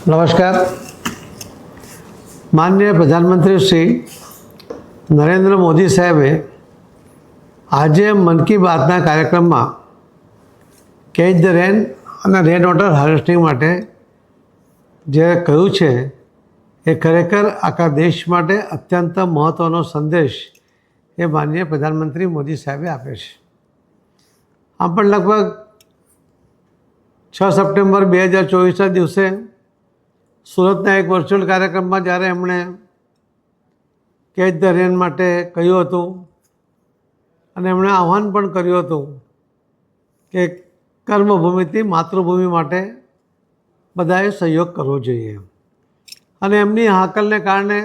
નમસ્કાર. માનનીય પ્રધાનમંત્રી શ્રી નરેન્દ્ર મોદી સાહેબે આજે મન કી બાતના કાર્યક્રમમાં કેચ ધ રેન અને રેન વોટર હાર્વેસ્ટિંગ માટે જે કહ્યું છે એ ખરેખર આખા દેશ માટે અત્યંત મહત્ત્વનો સંદેશ એ માનનીય પ્રધાનમંત્રી મોદી સાહેબે આપે છે. આમ પણ લગભગ 6 સપ્ટેમ્બર 2024ના દિવસે સુરતના એક વર્ચ્યુઅલ કાર્યક્રમમાં જ્યારે એમણે કેચ ધ રેન માટે કહ્યું હતું અને એમણે આહ્વાન પણ કર્યું હતું કે કર્મભૂમિથી માતૃભૂમિ માટે બધાએ સહયોગ કરવો જોઈએ. અને એમની હાકલને કારણે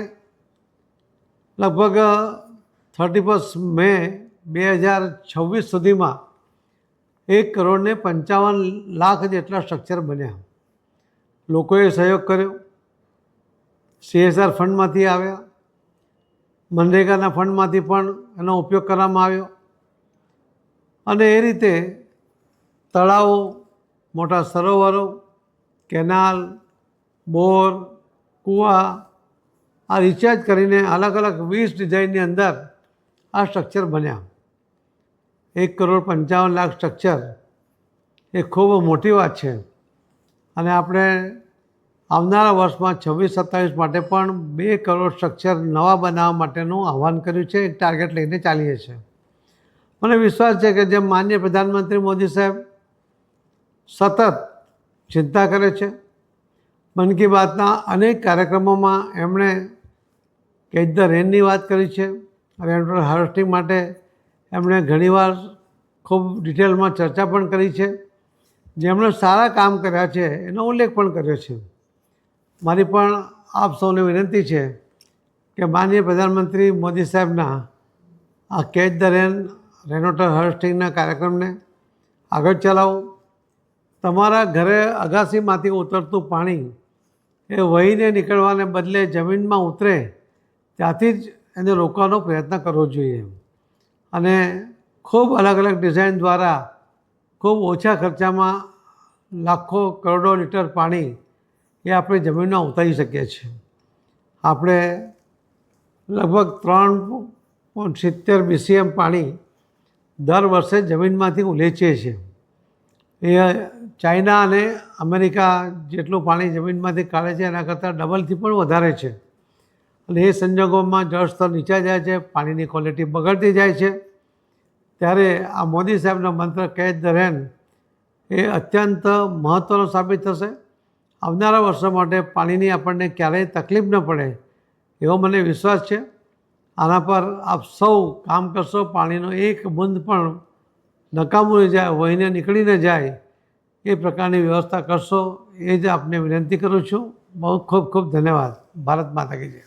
લગભગ 31 મે 2026 સુધીમાં 1,55,00,000 જેટલા સ્ટ્રક્ચર બન્યા. લોકોએ સહયોગ કર્યો, CSR ફંડમાંથી આવ્યા, મનરેગાના ફંડમાંથી પણ એનો ઉપયોગ કરવામાં આવ્યો અને એ રીતે તળાવો, મોટા સરોવરો, કેનાલ, બોર, કૂવા આ રિચાર્જ કરીને અલગ અલગ 20 ડિઝાઇનની અંદર આ સ્ટ્રક્ચર બન્યા. 1,55,00,000 સ્ટ્રક્ચર એ ખૂબ મોટી વાત છે અને આપણે આવનારા વર્ષમાં 26-27 માટે પણ 2 કરોડ સ્ટ્રક્ચર નવા બનાવવા માટેનું આહ્વાન કર્યું છે. એક ટાર્ગેટ લઈને ચાલીએ છીએ. મને વિશ્વાસ છે કે જેમ માનનીય પ્રધાનમંત્રી મોદી સાહેબ સતત ચિંતા કરે છે, મન કી બાતના અનેક કાર્યક્રમોમાં એમણે કેચ ધ રેનની વાત કરી છે, રેન વોટર હાર્વેસ્ટિંગ માટે એમણે ઘણીવાર ખૂબ ડિટેલમાં ચર્ચા પણ કરી છે. જેમણે સારા કામ કર્યા છે એનો ઉલ્લેખ પણ કર્યો છે. મારી પણ આપ સૌને વિનંતી છે કે માનનીય પ્રધાનમંત્રી મોદી સાહેબના આ કેચ ધ રેન વોટર હાર્વેસ્ટિંગના કાર્યક્રમને આગળ ચલાવો. તમારા ઘરે અગાસીમાંથી ઉતરતું પાણી એ વહીને નીકળવાને બદલે જમીનમાં ઉતરે ત્યાંથી જ એને રોકવાનો પ્રયત્ન કરવો જોઈએ અને ખૂબ અલગ અલગ ડિઝાઇન દ્વારા ખૂબ ઓછા ખર્ચામાં લાખો કરોડો લીટર પાણી એ આપણે જમીનમાં ઉતારી શકીએ છીએ. આપણે લગભગ 3.70 BCM પાણી દર વર્ષે જમીનમાંથી ઉલેચીએ છીએ. એ ચાઇના અને અમેરિકા જેટલું પાણી જમીનમાંથી કાઢે છે એના કરતાં ડબલથી પણ વધારે છે. અને એ સંજોગોમાં જળસ્તર નીચે જાય છે, પાણીની ક્વોલિટી બગડતી જાય છે. ત્યારે આ મોદી સાહેબનો મંત્ર કેચ ધ રેન એ અત્યંત મહત્ત્વનો સાબિત થશે. આવનારા વર્ષો માટે પાણીની આપણને ક્યારેય તકલીફ ન પડે એવો મને વિશ્વાસ છે. આના પર આપ સૌ કામ કરશો, પાણીનો એક બૂંદ પણ નકામું જાય, વહીને નીકળીને જાય એ પ્રકારની વ્યવસ્થા કરશો એ જ આપને વિનંતી કરું છું. બહુ ખૂબ ખૂબ ધન્યવાદ. ભારત માતા કી જય.